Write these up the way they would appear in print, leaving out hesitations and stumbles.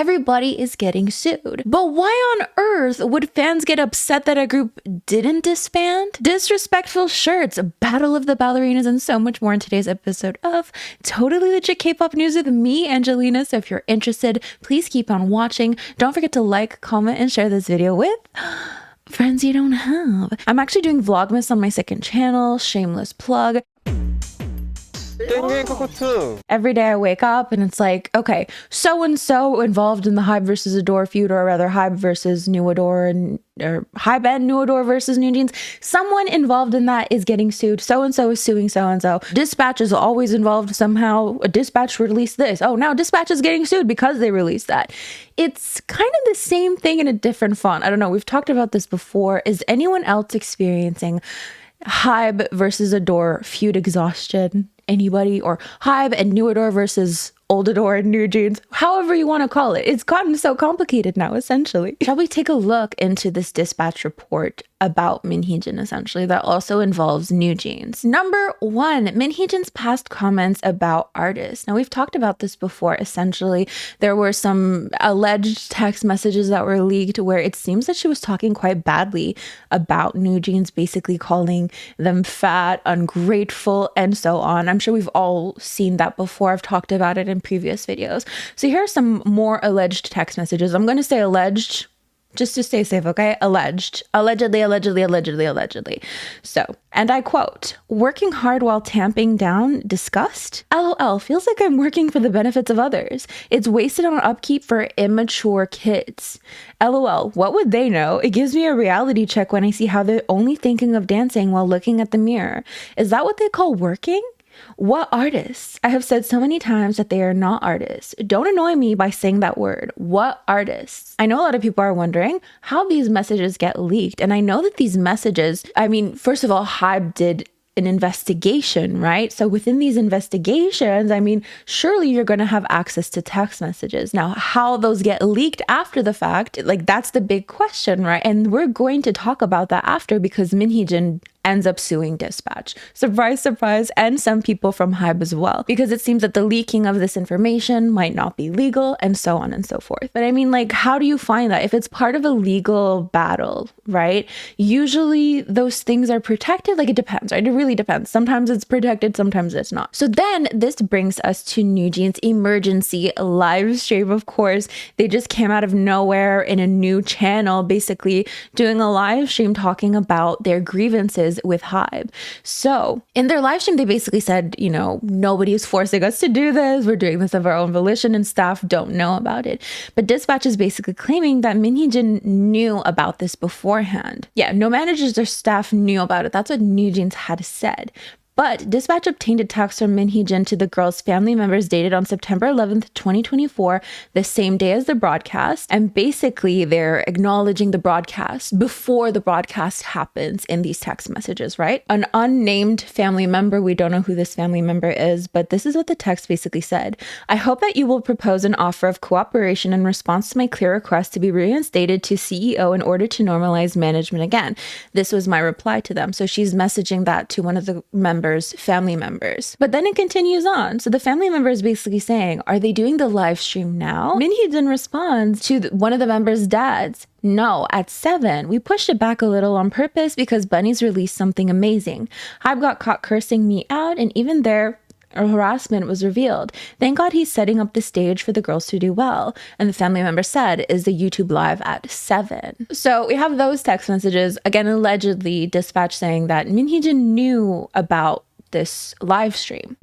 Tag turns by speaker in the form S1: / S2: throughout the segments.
S1: everybody is getting sued. But why on earth would fans get upset that a group didn't disband? Disrespectful shirts, battle of the ballerinas, and so much more in today's episode of Totally Legit K-pop News with me, Angelina. So if you're interested, please keep on watching. Don't forget to like, comment, and share this video with friends you don't have. I'm actually doing Vlogmas on my second channel, shameless plug. Every day I wake up and it's like, okay, so-and-so involved in the Hyein versus Ador feud, or rather Hyein versus NewAdor, or Hyein and NewAdor versus NewJeans. Someone involved in that is getting sued. So-and-so is suing so-and-so. Dispatch is always involved somehow. A Dispatch released this. Oh, now Dispatch is getting sued because they released that. It's kind of the same thing in a different font. I don't know. We've talked about this before. Is anyone else experiencing Hyein versus Ador feud exhaustion? Anybody? Or Hyein and NewAdor versus Old Ador and NewJeans, however you want to call it. It's gotten so complicated now, essentially. Shall we take a look into this dispatch report about Min Hee-jin, essentially, that also involves NewJeans? Number one, Min Hee-jin's past comments about artists. Now, we've talked about this before. Essentially, there were some alleged text messages that were leaked where it seems that she was talking quite badly about NewJeans, basically calling them fat, ungrateful, and so on. I'm sure we've all seen that before. I've talked about it in previous videos. So here are some more alleged text messages. I'm going to say alleged just to stay safe, okay? Alleged. Allegedly. So, and I quote, "Working hard while tamping down, disgust? LOL, feels like I'm working for the benefits of others. It's wasted on upkeep for immature kids. LOL, what would they know? It gives me a reality check when I see how they're only thinking of dancing while looking at the mirror. Is that what they call working? What artists? I have said so many times that they are not artists. Don't annoy me by saying that word. What artists?" I know a lot of people are wondering how these messages get leaked. And I know that these messages, I mean, first of all, Hyein did an investigation, right? So within these investigations, I mean, surely you're going to have access to text messages. Now, how those get leaked after the fact, like that's the big question, right? And we're going to talk about that after, because Min Hee-jin ends up suing Dispatch. Surprise, surprise, and some people from Hyein as well, because it seems that the leaking of this information might not be legal, and so on and so forth. But I mean, like, how do you find that? If it's part of a legal battle, right? Usually those things are protected. Like, it depends, right? It really depends. Sometimes it's protected, sometimes it's not. So then this brings us to NewJeans' emergency live stream. Of course, they just came out of nowhere in a new channel, basically doing a live stream talking about their grievances with Hyein. So in their live stream, they basically said, you know, nobody is forcing us to do this. We're doing this of our own volition and staff don't know about it. But Dispatch is basically claiming that Min Hee-jin knew about this beforehand. Yeah, no managers or staff knew about it. That's what NewJeans had said. But Dispatch obtained a text from Min Hee-jin to the girls' family members dated on September 11th, 2024, the same day as the broadcast. And basically, they're acknowledging the broadcast before the broadcast happens in these text messages, right? An unnamed family member, we don't know who this family member is, but this is what the text basically said. "I hope that you will propose an offer of cooperation in response to my clear request to be reinstated to CEO in order to normalize management again." This was my reply to them. So she's messaging that to one of the family members. But then it continues on. So the family member is basically saying, are they doing the live stream now? Min Hee-jin responds to one of the members' dads. "No, at 7. We pushed it back a little on purpose because Bunny's released something amazing. Hyein got caught cursing me out, and even there, harassment was revealed. Thank God he's setting up the stage for the girls to do well." And the family member said, "Is the YouTube live at 7?" So we have those text messages, again, allegedly Dispatch saying that Min Hee-jin knew about this live stream.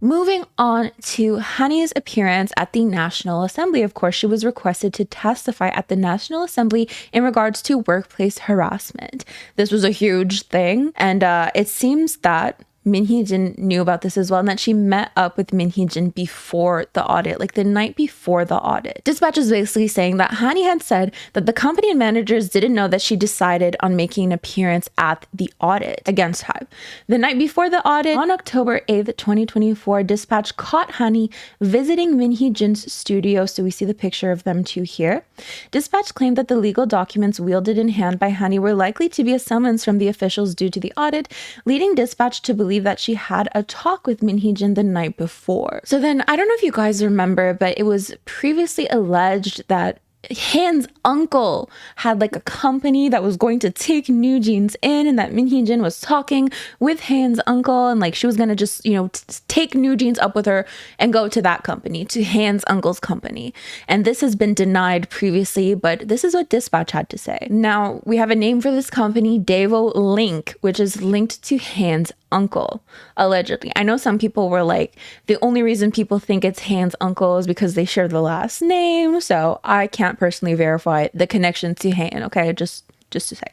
S1: Moving on to Hanni's appearance at the National Assembly. Of course, she was requested to testify at the National Assembly in regards to workplace harassment. This was a huge thing, and it seems that Min Hee-jin knew about this as well, and that she met up with Min Hee-jin before the audit, like the night before the audit. Dispatch is basically saying that Hanni had said that the company and managers didn't know that she decided on making an appearance at the audit against Hyein. The night before the audit, on October 8th, 2024, Dispatch caught Hanni visiting Min Hee-jin's studio, so we see the picture of them two here. Dispatch claimed that the legal documents wielded in hand by Hanni were likely to be a summons from the officials due to the audit, leading Dispatch to believe believe that she had a talk with Min Hee-jin the night before. So then, I don't know if you guys remember, but it was previously alleged that Han's uncle had like a company that was going to take NewJeans in, and that Min Hee-jin was talking with Han's uncle, and like she was gonna just, you know, take NewJeans up with her and go to that company, to Han's uncle's company. And this has been denied previously, but this is what Dispatch had to say. Now, we have a name for this company, Daewoo Link, which is linked to Han's uncle, allegedly. I know some people were like, the only reason people think it's Han's uncle is because they share the last name, so I can't personally verify the connection to Han, okay? Just to say.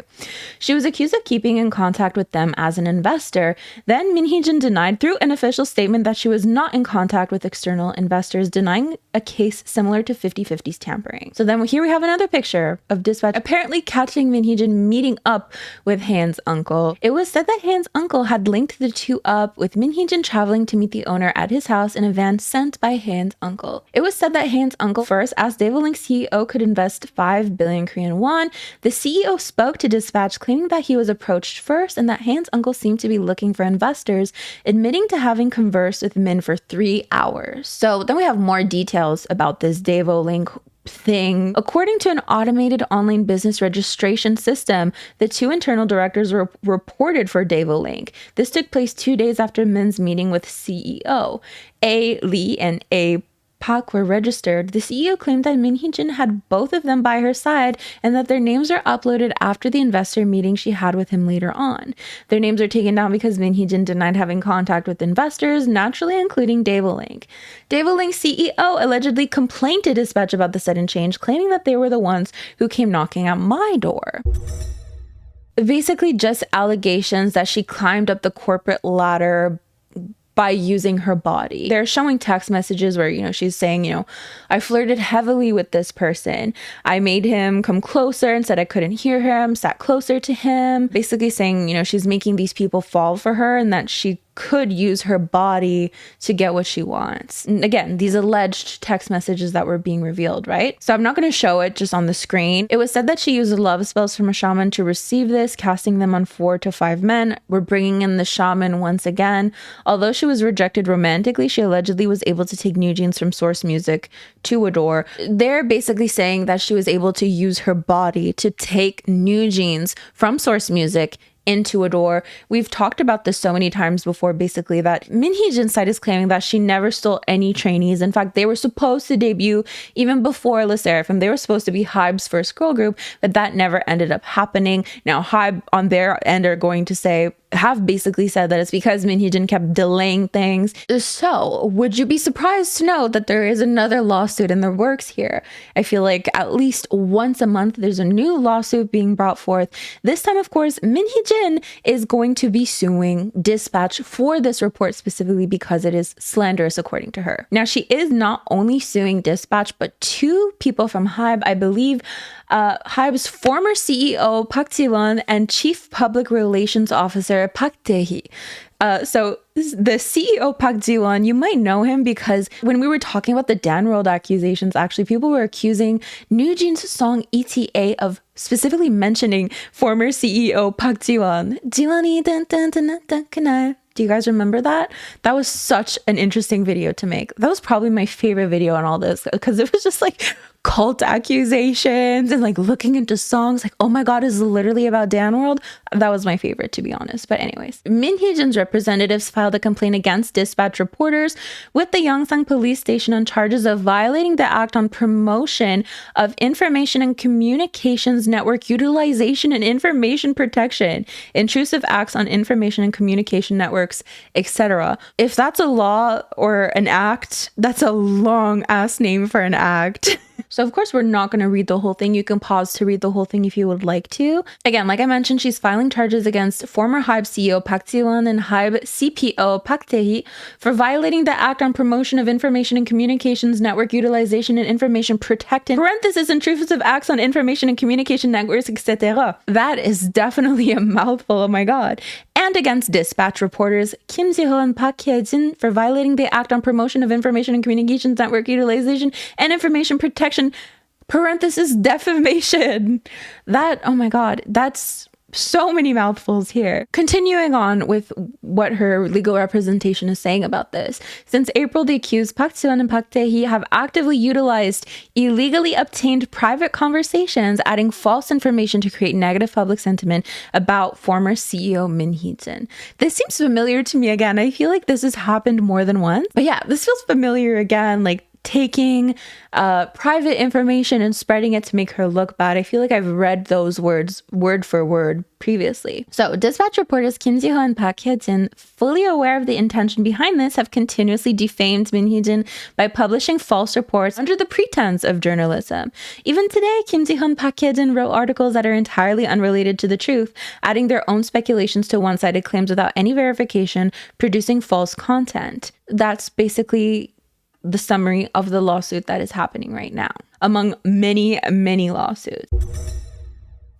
S1: She was accused of keeping in contact with them as an investor. Then Min Hee-jin denied through an official statement that she was not in contact with external investors, denying a case similar to 50/50's tampering. So then here we have another picture of Dispatch apparently catching Min Hee-jin meeting up with Han's uncle. It was said that Han's uncle had linked the two up, with Min Hee-jin traveling to meet the owner at his house in a van sent by Han's uncle. It was said that Han's uncle first asked Daewoo Link's CEO could invest 5 billion Korean won. The CEO spoke to Dispatch, claiming that he was approached first and that Han's uncle seemed to be looking for investors, admitting to having conversed with Min for 3 hours. So then we have more details about this Daewoo Link thing. According to an automated online business registration system, the two internal directors were reported for Daewoo Link. This took place 2 days after Min's meeting with CEO. A. Lee and A. Pak were registered. The CEO claimed that Min Hee-jin had both of them by her side and that their names are uploaded after the investor meeting she had with him later on. Their names are taken down because Min Hee-jin denied having contact with investors, naturally including Daewoo Link. Daewoo Link's CEO allegedly complained to Dispatch about the sudden change, claiming that they were the ones who came knocking at my door. Basically just allegations that she climbed up the corporate ladder by using her body. They're showing text messages where, you know, she's saying, you know, I flirted heavily with this person. I made him come closer and said I couldn't hear him, sat closer to him. Basically saying, you know, she's making these people fall for her and that she could use her body to get what she wants. And again, these alleged text messages that were being revealed, right? So I'm not going to show it just on the screen. It was said that she used love spells from a shaman to receive this, casting them on 4 to 5 men. We're bringing in the shaman once again. Although she was rejected romantically, she allegedly was able to take NewJeans from Source Music to Ador. They're basically saying that she was able to use her body to take NewJeans from Source Music into Ador. We've talked about this so many times before, basically, that Min Hee-jin's side is claiming that she never stole any trainees. In fact, they were supposed to debut even before Le Sserafim. They were supposed to be Hybe's first girl group, but that never ended up happening. Now, Hybe on their end are going to say, have basically said that it's because Min Hee-jin kept delaying things. So, would you be surprised to know that there is another lawsuit in the works here? I feel like at least once a month there's a new lawsuit being brought forth. This time, of course, Min Hee-jin is going to be suing Dispatch for this report specifically because it is slanderous, according to her. Now, she is not only suing Dispatch, but 2 people from Hybe, I believe, Hybe's former CEO Park Ji-won and Chief Public Relations Officer Park Tae-hee. So the CEO Park Ji-won, you might know him because when we were talking about the Dan World accusations, actually people were accusing NewJeans' song ETA of specifically mentioning former CEO Park Ji-won. Ji-won이 dun dun dun dun dun 그날. Do you guys remember that? That was such an interesting video to make. That was probably my favorite video on all this because it was just like cult accusations and like looking into songs like, oh my god, is literally about Dan World. That was my favorite, to be honest. But anyways, Min Hee-jin's representatives filed a complaint against Dispatch reporters with the Yongsan police station on charges of violating the Act on Promotion of Information and Communications Network Utilization and Information Protection, intrusive acts on information and communication networks, etc. If that's a law or an act, that's a long ass name for an act. So of course, we're not going to read the whole thing. You can pause to read the whole thing if you would like to. Again, like I mentioned, she's filing charges against former Hybe CEO Park Ji-won and Hybe CPO Park Tae-hee for violating the Act on Promotion of Information and Communications Network Utilization and Information Protection, parenthesis, intrusive acts on information and communication networks, etc. That is definitely a mouthful, oh my god. And against Dispatch reporters Kim Si-ho and Park Hye-jin for violating the Act on Promotion of Information and Communications Network Utilization and Information Protection, parenthesis, defamation. That, oh my god, that's so many mouthfuls here. Continuing on with what her legal representation is saying about this. Since April, the accused Park Ji-won and Park Tae-hee have actively utilized illegally obtained private conversations, adding false information to create negative public sentiment about former CEO Min Hee-jin. This seems familiar to me again. I feel like this has happened more than once. But yeah, this feels familiar again, like taking private information and spreading it to make her look bad. I feel like I've read those words word for word previously. So Dispatch reporters Kim Ji-ho and Park Hye-jin, fully aware of the intention behind this, have continuously defamed Min Hee-jin by publishing false reports under the pretense of journalism. Even today, Kim Ji-ho and Park Hye-jin wrote articles that are entirely unrelated to the truth, adding their own speculations to one-sided claims without any verification, producing false content. That's basically the summary of the lawsuit that is happening right now, among many, many lawsuits.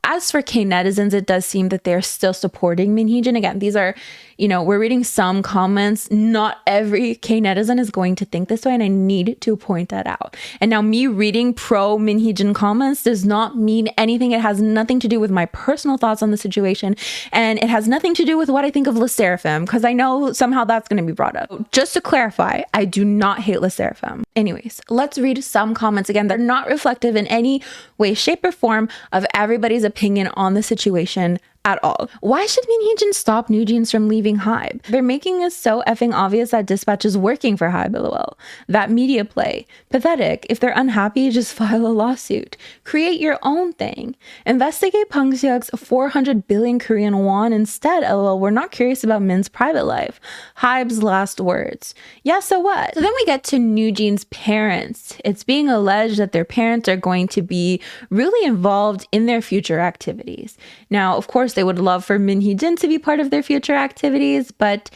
S1: As for K-netizens, it does seem that they're still supporting Min Hee-jin. Again, these are, we're reading some comments. Not every K-netizen is going to think this way, and I need to point that out. And now me reading pro Min Hee-jin comments does not mean anything. It has nothing to do with my personal thoughts on the situation, and it has nothing to do with what I think of Le Sserafim, because I know somehow that's going to be brought up. Just to clarify, I do not hate Le Sserafim. Anyways, let's read some comments again. They're not reflective in any way, shape, or form of everybody's opinion on the situation at all. Why should Min Hee-jin stop NewJeans from leaving Hybe? They're making it so effing obvious that Dispatch is working for Hybe, lol. That media play. Pathetic. If they're unhappy, just file a lawsuit. Create your own thing. Investigate Bang Si-hyuk's 400 billion Korean won instead, lol. We're not curious about Min's private life. Hybe's last words. Yeah, so what? So then we get to NewJeans' parents. It's being alleged that their parents are going to be really involved in their future activities. Now, of course, they would love for Min Hee-jin to be part of their future activities, but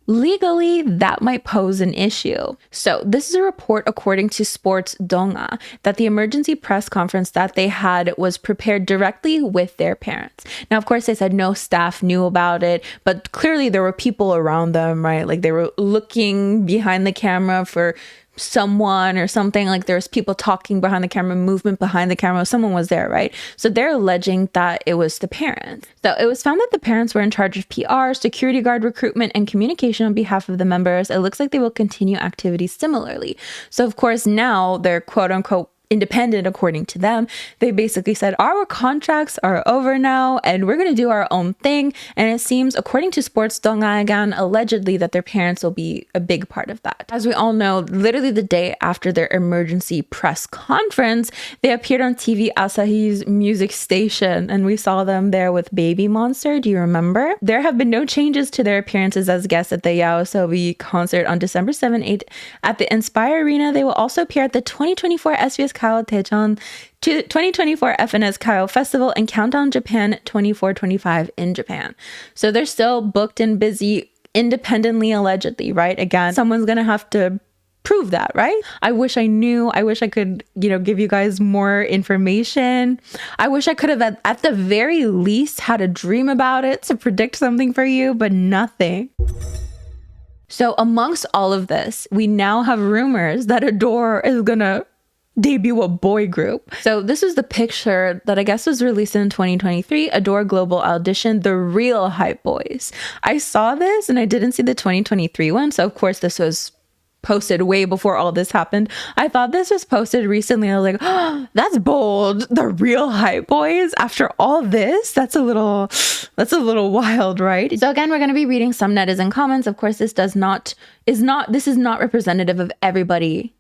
S1: legally, that might pose an issue. So this is a report according to Sports Donga that the emergency press conference that they had was prepared directly with their parents. Now, of course, they said no staff knew about it, but clearly there were people around them, right? Like they were looking behind the camera for someone or something, like there's people talking behind the camera, movement behind the camera, someone was there, right? So they're alleging that it was the parents. So it was found that the parents were in charge of PR, security guard recruitment, and communication on behalf of the members. It looks like they will continue activities similarly. So of course now they're quote unquote independent according to them. They basically said our contracts are over now and we're going to do our own thing. And it seems, according to Sports Dongaegan, allegedly that their parents will be a big part of that. As we all know, literally the day after their emergency press conference, they appeared on TV Asahi's music station and we saw them there with Baby Monster. Do you remember? There have been no changes to their appearances as guests at the YOASOBI concert on December 7th, 8th at the Inspire Arena. They will also appear at the 2024 SBS Kao Daejeon, 2024 FNS Kao Festival, and Countdown Japan 24-25 in Japan. So they're still booked and busy independently, allegedly, right? Again, someone's gonna have to prove that, right? I wish I knew. I wish I could, give you guys more information. I wish I could have at the very least had a dream about it to predict something for you, but nothing. So amongst all of this, we now have rumors that Ador is gonna debut a boy group. So this is the picture that I guess was released in 2023, Ador Global Audition, The Real Hype Boys. I saw this and I didn't see the 2023 one. So of course this was posted way before all this happened. I thought this was posted recently. I was like, oh, that's bold. The Real Hype Boys after all this? That's a little wild, right? So again, we're going to be reading some netizen comments. Of course, this is not representative of everybody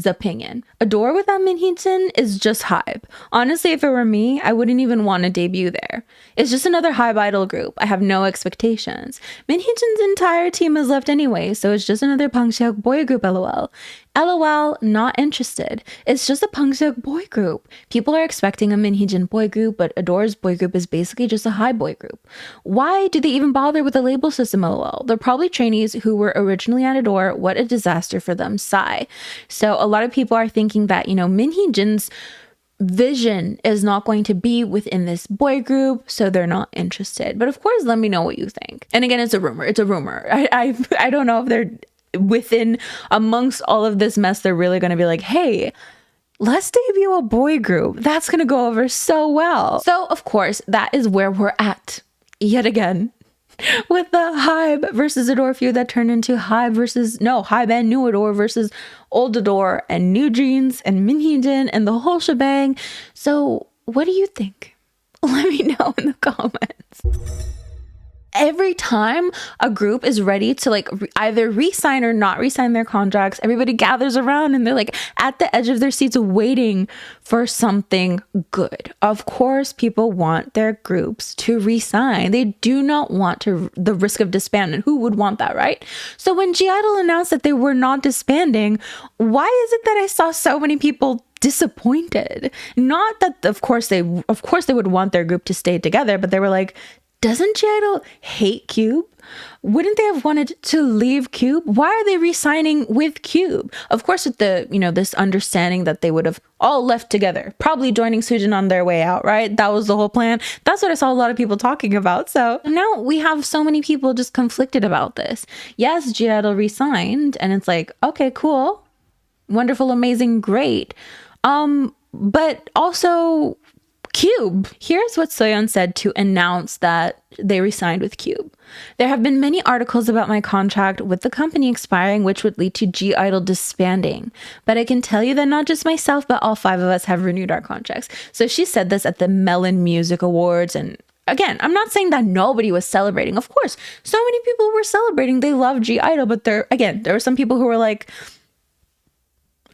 S1: opinion. Ador without Min Hee-jin is just Hybe. Honestly, if it were me, I wouldn't even want to debut there. It's just another Hybe idol group. I have no expectations. Min Hee-jin's entire team is left anyway, so it's just another Bang Si-hyuk boy group, lol. LOL, not interested. It's just a Bang Si-hyuk boy group. People are expecting a Min Hee-jin boy group, but Ador's boy group is basically just a Hybe boy group. Why do they even bother with the label system, lol? They're probably trainees who were originally at Ador. What a disaster for them, sigh. So a lot of people are thinking that, Min Hee-jin's vision is not going to be within this boy group, so they're not interested. But of course, let me know what you think. And again, it's a rumor. It's a rumor. I don't know if they're amongst all of this mess, they're really going to be like, hey, let's debut a boy group. That's going to go over so well. So, of course, that is where we're at yet again with the Hybe versus Ador feud that turned into Hybe and NewAdor versus Old Ador and NewJeans and Minhyejin and the whole shebang. So, what do you think? Let me know in the comments. Every time a group is ready to like either re-sign or not re-sign their contracts, everybody gathers around and they're like at the edge of their seats waiting for something good. Of course, people want their groups to re-sign. They do not want the risk of disbandment. Who would want that, right? So when I-dle announced that they were not disbanding, why is it that I saw so many people disappointed? Not that of course they would want their group to stay together, but they were like, doesn't I-dle hate Cube? Wouldn't they have wanted to leave Cube? Why are they re-signing with Cube? Of course, with the, this understanding that they would have all left together, probably joining Soojin on their way out, right? That was the whole plan. That's what I saw a lot of people talking about. So now we have so many people just conflicted about this. Yes, I-dle re-signed, and it's like, okay, cool, wonderful, amazing, great. But also Cube. Here's what Soyeon said to announce that they resigned with Cube. There have been many articles about my contract with the company expiring, which would lead to I-dle disbanding. But I can tell you that not just myself, but all 5 of us have renewed our contracts. So she said this at the Melon Music Awards. And again, I'm not saying that nobody was celebrating. Of course, so many people were celebrating. They love I-dle, but there were some people who were like,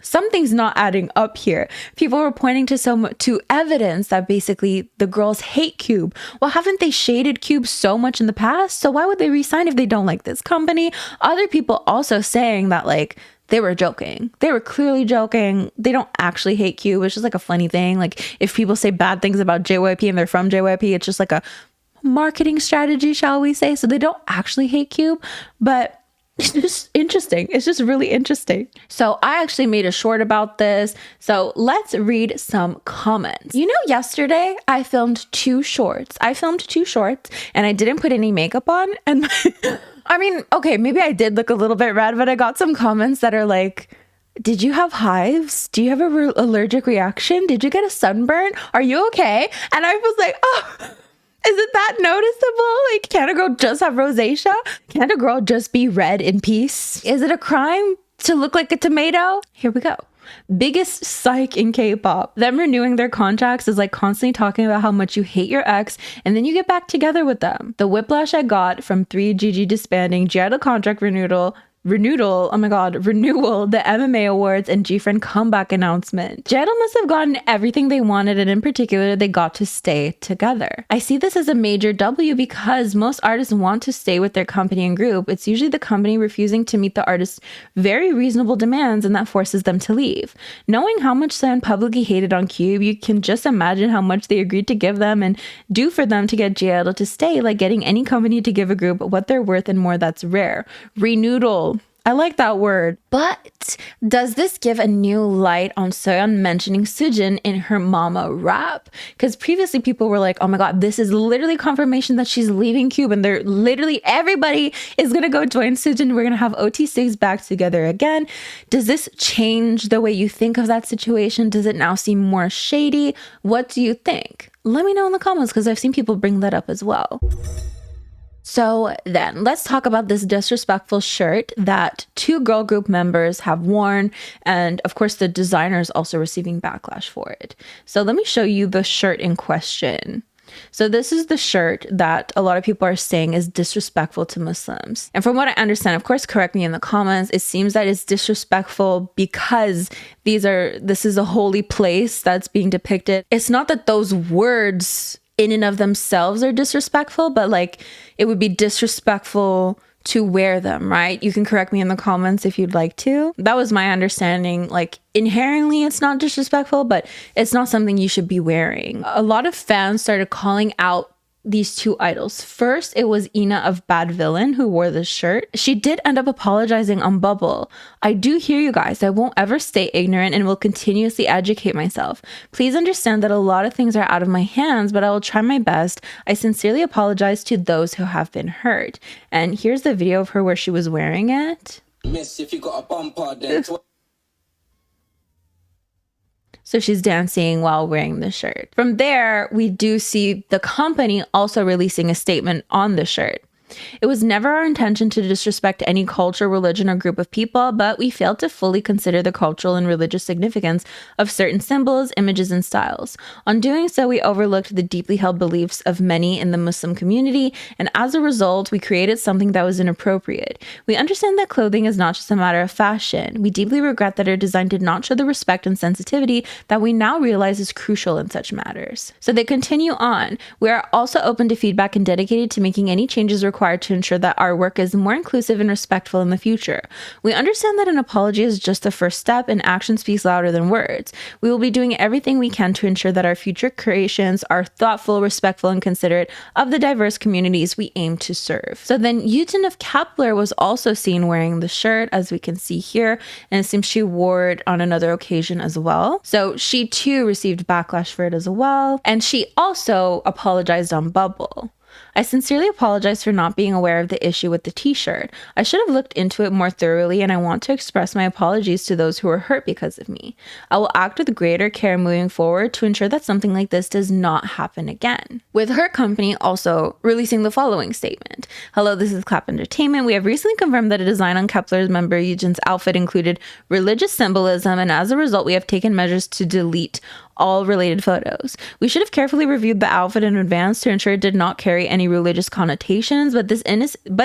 S1: something's not adding up here. People were pointing to evidence that basically the girls hate Cube. Well, haven't they shaded Cube so much in the past? So why would they resign if they don't like this company? Other people also saying that like they were joking. They were clearly joking. They don't actually hate Cube. It's just like a funny thing. Like if people say bad things about JYP and they're from JYP, it's just like a marketing strategy, shall we say. So they don't actually hate Cube, but it's just interesting. It's just really interesting. So I actually made a short about this. So let's read some comments. Yesterday I filmed 2 shorts. And I didn't put any makeup on. And I mean, okay, maybe I did look a little bit red, but I got some comments that are like, did you have hives? Do you have an allergic reaction? Did you get a sunburn? Are you okay? And I was like, oh, is it that noticeable? Like, can't a girl just have rosacea? Can't a girl just be red in peace? Is it a crime to look like a tomato? Here we go. Biggest psych in K-pop. Them renewing their contracts is like constantly talking about how much you hate your ex and then you get back together with them. The whiplash I got from 3GG disbanding, I-dle contract renewal, the MMA awards, and G-Friend comeback announcement. I-dle must have gotten everything they wanted, and in particular, they got to stay together. I see this as a major W because most artists want to stay with their company and group. It's usually the company refusing to meet the artist's very reasonable demands, and that forces them to leave. Knowing how much Soyeon publicly hated on Cube, you can just imagine how much they agreed to give them and do for them to get I-dle to stay, like getting any company to give a group what they're worth and more. That's rare. Renoodle. I like that word. But does this give a new light on Soyeon mentioning Soojin in her mama rap? Because previously people were like, oh my god, this is literally confirmation that she's leaving Cube and they're literally everybody is gonna go join Soojin. We're gonna have OT6 back together again. Does this change the way you think of that situation? Does it now seem more shady? What do you think? Let me know in the comments because I've seen people bring that up as well. So then let's talk about this disrespectful shirt that 2 girl group members have worn. And of course, the designer is also receiving backlash for it. So let me show you the shirt in question. So this is the shirt that a lot of people are saying is disrespectful to Muslims. And from what I understand, of course, correct me in the comments, it seems that it's disrespectful because this is a holy place that's being depicted. It's not that those words in and of themselves are disrespectful, but like it would be disrespectful to wear them, right? You can correct me in the comments if you'd like to. That was my understanding. Like inherently it's not disrespectful, but it's not something you should be wearing. A lot of fans started calling out these 2 idols. First, it was Ina of Bad Villain who wore this shirt. She did end up apologizing on Bubble. I do hear you guys. I won't ever stay ignorant and will continuously educate myself. Please understand that a lot of things are out of my hands, but I will try my best. I sincerely apologize to those who have been hurt. And here's the video of her where she was wearing it.
S2: Miss, if you got a bumper, then
S1: So she's dancing while wearing the shirt. From there, we do see the company also releasing a statement on the shirt. It was never our intention to disrespect any culture, religion, or group of people, but we failed to fully consider the cultural and religious significance of certain symbols, images, and styles. On doing so, we overlooked the deeply held beliefs of many in the Muslim community, and as a result, we created something that was inappropriate. We understand that clothing is not just a matter of fashion. We deeply regret that our design did not show the respect and sensitivity that we now realize is crucial in such matters. So they continue on. We are also open to feedback and dedicated to making any changes required to ensure that our work is more inclusive and respectful in the future. We understand that an apology is just the first step and action speaks louder than words. We will be doing everything we can to ensure that our future creations are thoughtful, respectful, and considerate of the diverse communities we aim to serve. So then Hyein of Kepler was also seen wearing the shirt, as we can see here, and it seems she wore it on another occasion as well. So she too received backlash for it as well, and she also apologized on Bubble. I sincerely apologize for not being aware of the issue with the t-shirt. I should have looked into it more thoroughly, and I want to express my apologies to those who were hurt because of me. I will act with greater care moving forward to ensure that something like this does not happen again. With her company also releasing the following statement. Hello, this is Clap Entertainment. We have recently confirmed that a design on Kepler's member Hyeon's outfit included religious symbolism, and as a result, we have taken measures to delete all related photos. We should have carefully reviewed the outfit in advance to ensure it did not carry any religious connotations, but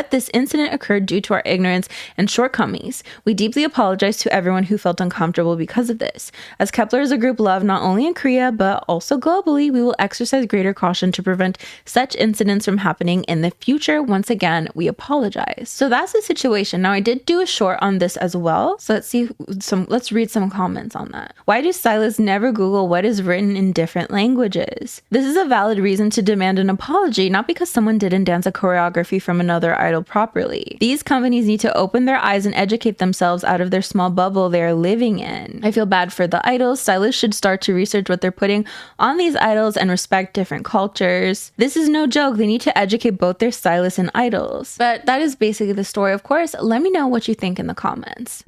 S1: this incident occurred due to our ignorance and shortcomings. We deeply apologize to everyone who felt uncomfortable because of this. As Kepler is a group loved not only in Korea, but also globally, we will exercise greater caution to prevent such incidents from happening in the future. Once again, we apologize. So that's the situation. Now, I did do a short on this as well. So let's read some comments on that. Why do stylists never Google what is written in different languages? This is a valid reason to demand an apology, not because someone didn't dance a choreography from another idol properly. These companies need to open their eyes and educate themselves out of their small bubble they are living in. I feel bad for the idols. Stylists should start to research what they're putting on these idols and respect different cultures. This is no joke. They need to educate both their stylists and idols. But that is basically the story, of course. Let me know what you think in the comments.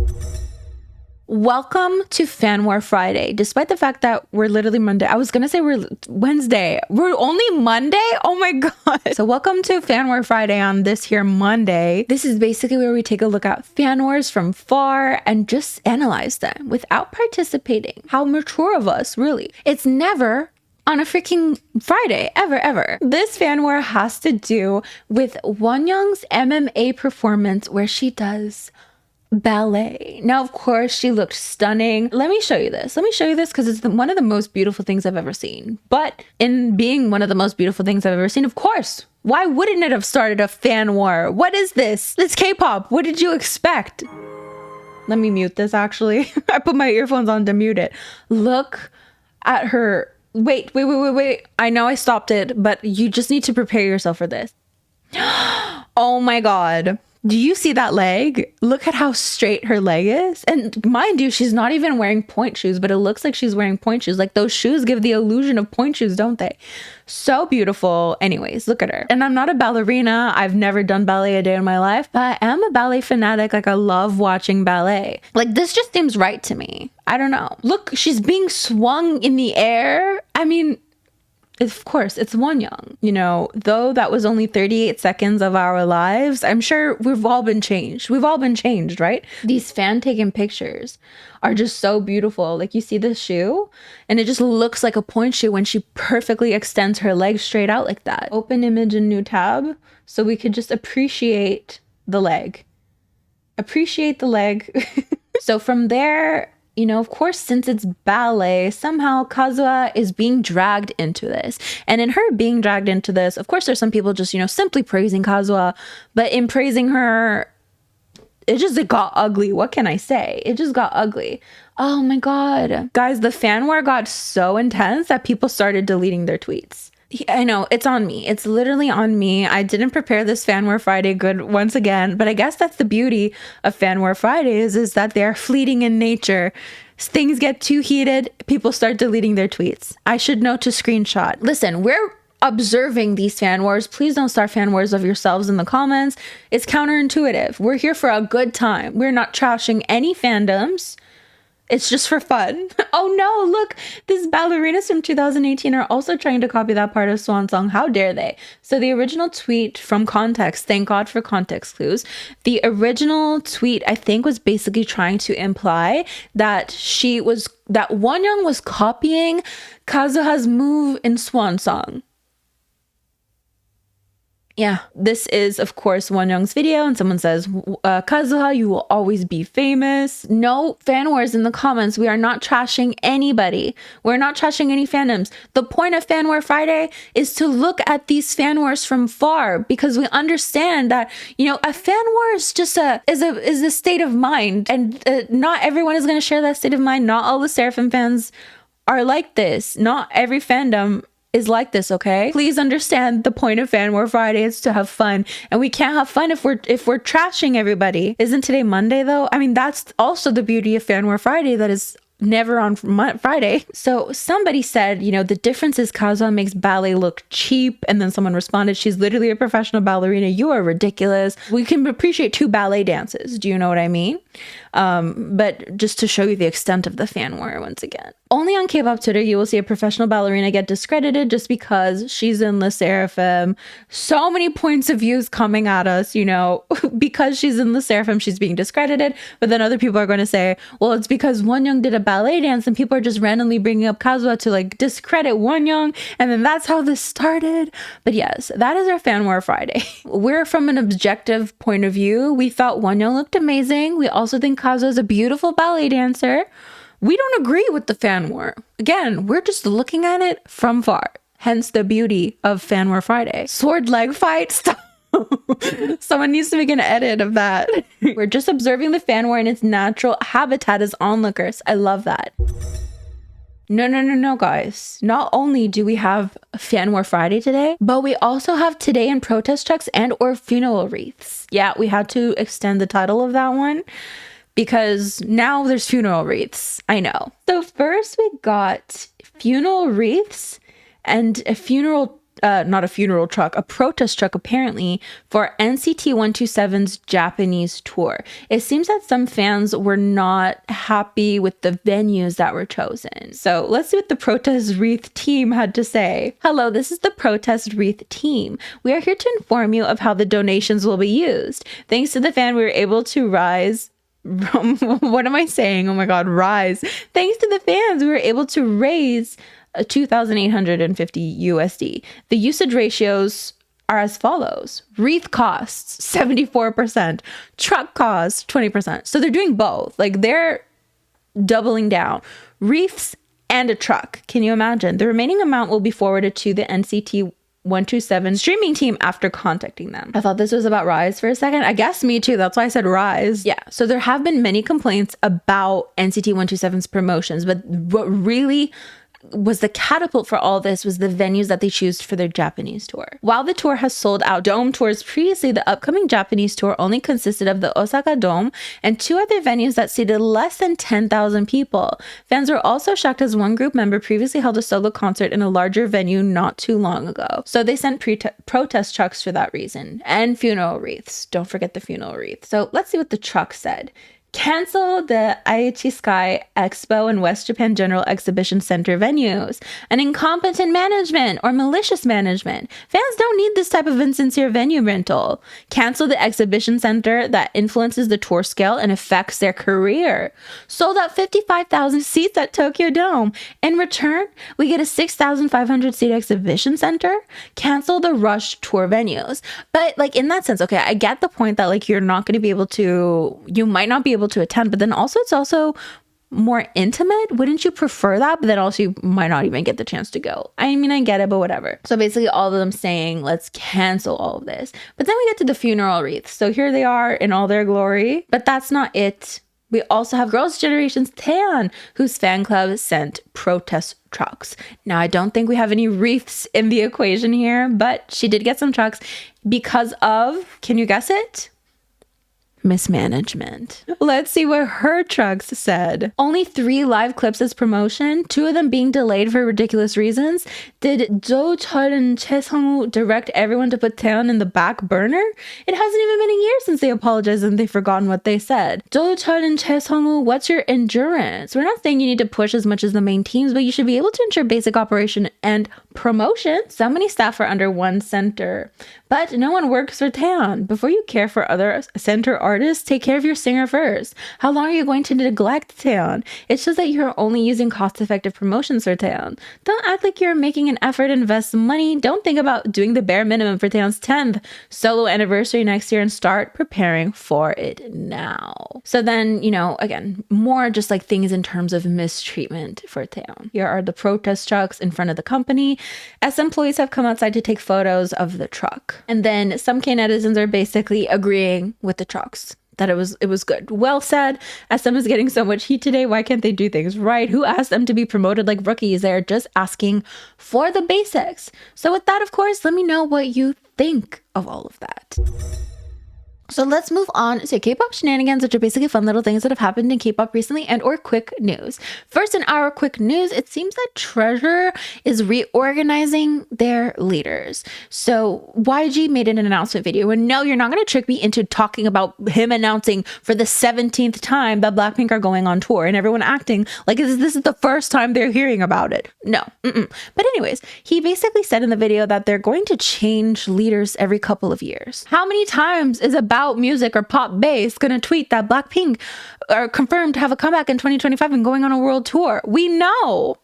S1: Welcome to Fanwar Friday. Despite the fact that we're literally Monday, I was gonna say we're Wednesday. We're only Monday? Oh my god. So welcome to Fanwar Friday on this here Monday. This is basically where we take a look at fan wars from far and just analyze them without participating. How mature of us, really. It's never on a freaking Friday, ever. This fan war has to do with Wonyoung's MMA performance where she does ballet. Now, of course, she looked stunning. Let me show you this because it's one of the most beautiful things I've ever seen. But in being one of the most beautiful things I've ever seen, of course, why wouldn't it have started a fan war? What is this? It's K-pop. What did you expect? Let me mute this, actually. I put my earphones on to mute it. Look at her. Wait. I know I stopped it, but you just need to prepare yourself for this. Oh my god. Do you see that leg? Look at how straight her leg is. And mind you, she's not even wearing point shoes, but it looks like she's wearing point shoes. Like, those shoes give the illusion of point shoes, don't they? So beautiful. Anyways, look at her. And I'm not a ballerina. I've never done ballet a day in my life, but I am a ballet fanatic. Like, I love watching ballet. Like, this just seems right to me. I don't know. Look, she's being swung in the air. I mean, of course, it's Wonyoung. You know, though that was only 38 seconds of our lives, I'm sure we've all been changed. We've all been changed, right? These fan-taken pictures are just so beautiful. Like, you see this shoe, and it just looks like a point shoe when she perfectly extends her legs straight out like that. Open image in new tab, so we could just appreciate the leg. Appreciate the leg. So from there, you know, of course, since it's ballet, somehow Kazuha is being dragged into this. And in her being dragged into this, of course, there's some people just, you know, simply praising Kazuha. But in praising her, it got ugly. What can I say? It just got ugly. Oh my god. Guys, the fan war got so intense that people started deleting their tweets. I know, it's on me. It's literally on me. I didn't prepare this Fanwar Friday good once again, but I guess that's the beauty of Fanwar Fridays, is that they're fleeting in nature. Things get too heated, people start deleting their tweets. I should know to screenshot. Listen, we're observing these fan wars. Please don't start fan wars of yourselves in the comments. It's counterintuitive. We're here for a good time. We're not trashing any fandoms. It's just for fun. Oh no, look, these ballerinas from 2018 are also trying to copy that part of Swan Song. How dare they? So the original tweet from context, thank God for context clues. The original tweet, I think, was basically trying to imply that that Wonyoung was copying Kazuha's move in Swan Song. Yeah, this is, of course, Wonyoung's video, and someone says, Kazuha, you will always be famous. No fan wars in the comments. We are not trashing anybody. We're not trashing any fandoms. The point of Fan War Friday is to look at these fan wars from far, because we understand that, you know, a fan war is just is a state of mind, and not everyone is going to share that state of mind. Not all the Seraphim fans are like this. Not every fandom is like this, okay? Please understand the point of Fan War Friday is to have fun, and we can't have fun if we're trashing everybody. Isn't today Monday though? I mean, that's also the beauty of Fan War Friday, that is never on Friday. So somebody said, you know, the difference is Kazuha makes ballet look cheap, and then someone responded, she's literally a professional ballerina. You are ridiculous. We can appreciate 2 ballet dances. Do you know what I mean? But just to show you the extent of the fan war once again. Only on Kpop Twitter you will see a professional ballerina get discredited just because she's in Le Seraphim. So many points of views coming at us, you know, because she's in Le Seraphim, she's being discredited. But then other people are going to say, well, it's because Wonyoung did a ballet dance, and people are just randomly bringing up Kazuha to like discredit Wonyoung, and then that's how this started. But yes, that is our Fan War Friday. We're from an objective point of view. We thought Wonyoung looked amazing. We also think Kazuha is a beautiful ballet dancer. We don't agree with the fan war. Again, we're just looking at it from far. Hence the beauty of Fan War Friday. Sword leg fight stuff. Someone needs to make an edit of that. We're just observing the fan war in its natural habitat as onlookers. I love that. No, guys. Not only do we have Fan War Friday today, but we also have Today in Protest Checks and or Funeral Wreaths. Yeah, we had to extend the title of that one, because now there's funeral wreaths. I know. So first we got funeral wreaths and a funeral, not a funeral truck, a protest truck apparently for NCT 127's Japanese tour. It seems that some fans were not happy with the venues that were chosen. So let's see what the protest wreath team had to say. Hello, this is the protest wreath team. We are here to inform you of how the donations will be used. Thanks to the fan, we were able to rise. What am I saying? Oh my God, rise. Thanks to the fans, we were able to raise 2,850 USD. The usage ratios are as follows. Wreath costs 74%, truck costs 20%. So they're doing both. Like they're doubling down. Wreaths and a truck. Can you imagine? The remaining amount will be forwarded to the NCT 127 streaming team after contacting them. I thought this was about Rise for a second. I guess me too. That's why I said Rise. Yeah. So there have been many complaints about NCT 127's promotions, but what really was the catapult for all this was the venues that they chose for their Japanese tour. While the tour has sold out dome tours previously, the upcoming Japanese tour only consisted of the Osaka Dome and 2 other venues that seated less than 10,000 people. Fans were also shocked as one group member previously held a solo concert in a larger venue not too long ago. So they sent protest trucks for that reason. And funeral wreaths. Don't forget the funeral wreath. So let's see what the truck said. Cancel the Aichi Sky Expo and West Japan General Exhibition Center venues. An incompetent management or malicious management. Fans don't need this type of insincere venue rental. Cancel the exhibition center that influences the tour scale and affects their career. Sold out 55,000 seats at Tokyo Dome. In return, we get a 6,500 seat exhibition center. Cancel the rush tour venues. But like in that sense, okay, I get the point that like you're not going to be able to, you might not be able to attend, but then also it's also more intimate. Wouldn't you prefer that? But then also you might not even get the chance to go. I mean, I get it, but whatever. So basically all of them saying, let's cancel all of this. But then we get to the funeral wreaths. So here they are in all their glory, but that's not it. We also have Girls' Generation's Taeyeon, whose fan club sent protest trucks. Now, I don't think we have any wreaths in the equation here, but she did get some trucks because of, can you guess it? mismanagement. Let's see what her trucks said. Only 3 live clips as promotion, 2 of them being delayed for ridiculous reasons. Did Jo Chul and Chae Sung-woo direct everyone to put Taeyeon in the back burner? It hasn't even been a year since they apologized and they've forgotten what they said. Jo Chul and Chae Sung-woo, what's your endurance? We're not saying you need to push as much as the main teams, but you should be able to ensure basic operation and promotion. So many staff are under one center, but no one works for Taeyeon. Before you care for other center artists, take care of your singer first. How long are you going to neglect Taeyeon? It shows that you're only using cost-effective promotions for Taeyeon. Don't act like you're making an effort to invest money. Don't think about doing the bare minimum for Taeyeon's 10th solo anniversary next year and start preparing for it now. So then, you know, again, more just like things in terms of mistreatment for Taeyeon. Here are the protest trucks in front of the company. S employees have come outside to take photos of the truck. And then some K netizens are basically agreeing with the trucks that it was good. Well said. SM is getting so much heat today. Why can't they do things right? Who asked them to be promoted like rookies? They're just asking for the basics. So with that, of course, let me know what you think of all of that. So let's move on to Kpop Shenanigans, which are basically fun little things that have happened in K-pop recently and or quick news. First, in our quick news, it seems that Treasure is reorganizing their leaders. So YG made an announcement video, and no, you're not going to trick me into talking about him announcing for the 17th time that Blackpink are going on tour and everyone acting like this is the first time they're hearing about it. No. But anyways, he basically said in the video that they're going to change leaders every couple of years. How many times is About Music or Pop Base gonna tweet that Blackpink are confirmed to have a comeback in 2025 and going on a world tour? We know.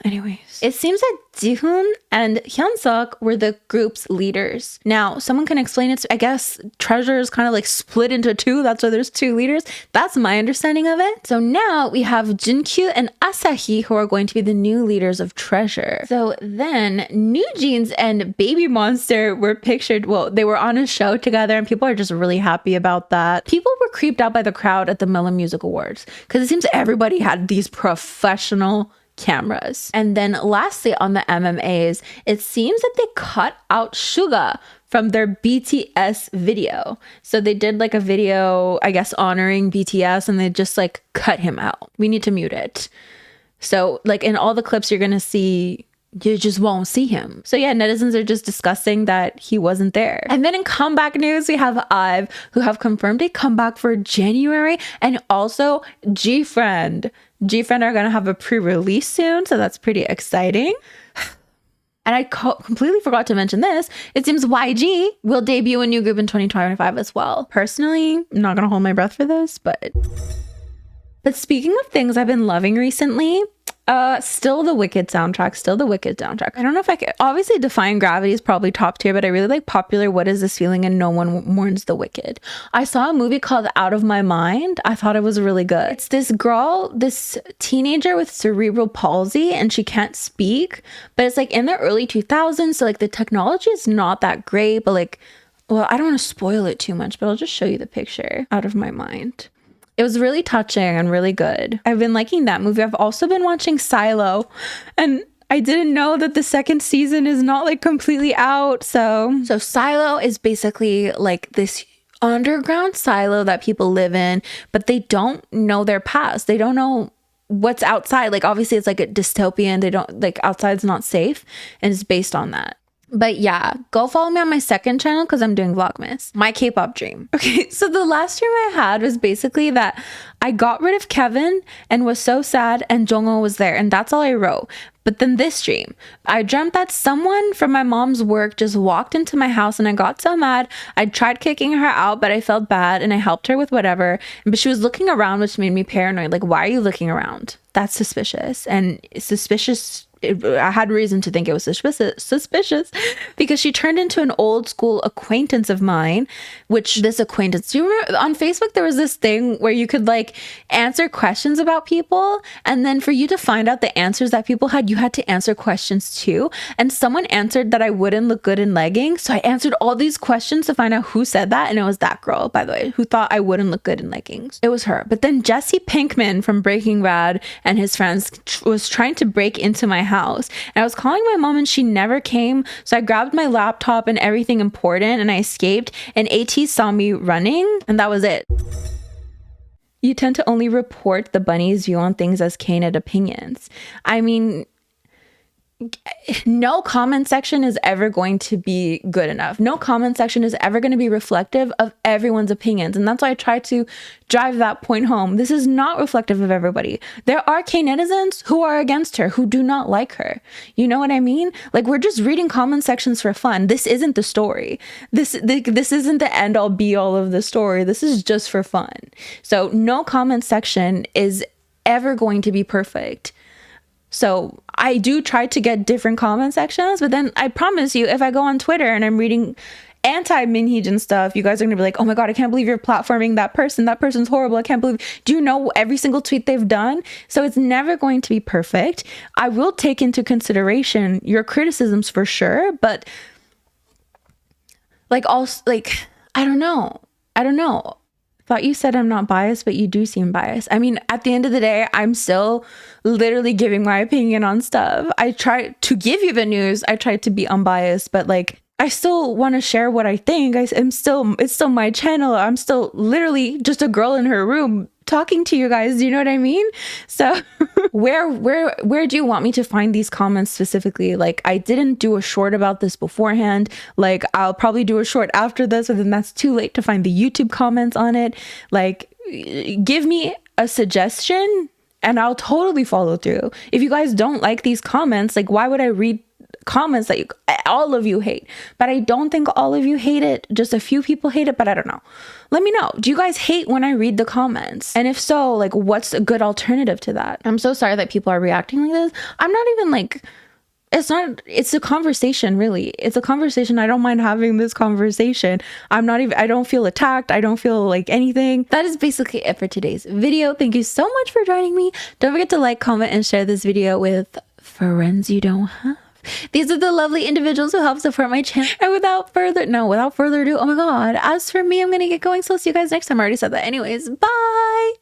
S1: Anyways, it seems that Jihoon and Hyunsuk were the group's leaders. Now, someone can explain it. I guess Treasure is kind of like split into 2. That's why there's 2 leaders. That's my understanding of it. So now we have Junkyu and Asahi who are going to be the new leaders of Treasure. So then NewJeans and Baby Monster were pictured. Well, they were on a show together and people are just really happy about that. People were creeped out by the crowd at the Melon Music Awards because it seems everybody had these professional cameras. And then lastly, on the MMAs, it seems that they cut out Suga from their BTS video. So they did like a video, I guess, honoring BTS, and they just like cut him out. We need to mute it. So like in all the clips you're gonna see, you just won't see him. So yeah, netizens are just discussing that he wasn't there. And then in comeback news, we have IVE, who have confirmed a comeback for January, and also G-Friend. G-Friend are gonna have a pre-release soon, so that's pretty exciting. And I completely forgot to mention this. It seems YG will debut a new group in 2025 as well. Personally, I'm not gonna hold my breath for this, but speaking of things I've been loving recently, still the Wicked soundtrack. I don't know if I could, obviously Defying Gravity is probably top tier, but I really like Popular, What Is This Feeling, and No One Mourns the Wicked. I saw a movie called Out of My Mind. I thought it was really good. It's this girl, this teenager with cerebral palsy, and she can't speak, but it's like in the early 2000s, so like the technology is not that great, but like, well, I don't want to spoil it too much, but I'll just show you the picture. Out of My Mind. It was really touching and really good. I've been liking that movie. I've also been watching Silo, and I didn't know that the 2nd season is not like completely out. So Silo is basically like this underground silo that people live in, but they don't know their past. They don't know what's outside. Like obviously it's like a dystopian. They don't like, outside's not safe, and it's based on that. But yeah, go follow me on my 2nd channel because I'm doing Vlogmas. My K-pop dream. Okay, so the last dream I had was basically that I got rid of Kevin and was so sad, and Jongho was there, and that's all I wrote. But then this dream, I dreamt that someone from my mom's work just walked into my house, and I got so mad. I tried kicking her out, but I felt bad, and I helped her with whatever. But she was looking around, which made me paranoid. Like, why are you looking around? That's suspicious. And suspicious, I had reason to think it was suspicious because she turned into an old school acquaintance of mine, which this acquaintance, do you remember on Facebook there was this thing where you could like answer questions about people, and then for you to find out the answers that people had, you had to answer questions too. And someone answered that I wouldn't look good in leggings, so I answered all these questions to find out who said that, and it was that girl, by the way, who thought I wouldn't look good in leggings. It was her. But then Jesse Pinkman from Breaking Bad and his friends was trying to break into my house house. And I was calling my mom and she never came. So I grabbed my laptop and everything important and I escaped, and AT saw me running, and that was it. You tend to only report the bunny's view on things as candid opinions. I mean, no comment section is ever going to be good enough. No comment section is ever going to be reflective of everyone's opinions. And that's why I try to drive that point home. This is not reflective of everybody. There are K-netizens who are against her, who do not like her. You know what I mean? Like, we're just reading comment sections for fun. This isn't the story. This isn't the end all be all of the story. This is just for fun. So no comment section is ever going to be perfect. So I do try to get different comment sections, but then I promise you, if I go on Twitter and I'm reading anti-Minheejin stuff, you guys are gonna be like, oh my god, I can't believe you're platforming that person. That person's horrible. I can't believe. Do you know every single tweet they've done? So it's never going to be perfect. I will take into consideration your criticisms for sure, but like, also, like, I don't know. Thought you said I'm not biased, but you do seem biased. I mean, at the end of the day, I'm still literally giving my opinion on stuff. I try to give you the news. I try to be unbiased, but like, I still want to share what I think. It's still my channel. I'm still literally just a girl in her room talking to you guys. Do you know what I mean? So where do you want me to find these comments specifically? Like, I didn't do a short about this beforehand. Like, I'll probably do a short after this, but then that's too late to find the YouTube comments on it. Like, give me a suggestion and I'll totally follow through. If you guys don't like these comments, like, why would I read comments that all of you hate? But I don't think all of you hate it. Just a few people hate it, but I don't know. Let me know. Do you guys hate when I read the comments? And if so, like, what's a good alternative to that? I'm so sorry that people are reacting like this. I'm not even like, it's a conversation, really. It's a conversation. I don't mind having this conversation. I don't feel attacked. I don't feel like anything. That is basically it for today's video. Thank you so much for joining me. Don't forget to like, comment, and share this video with friends you don't have. These are the lovely individuals who help support my channel. And without further ado, oh my god, as for me, I'm gonna get going. So I'll see you guys next time. I already said that. Anyways, bye.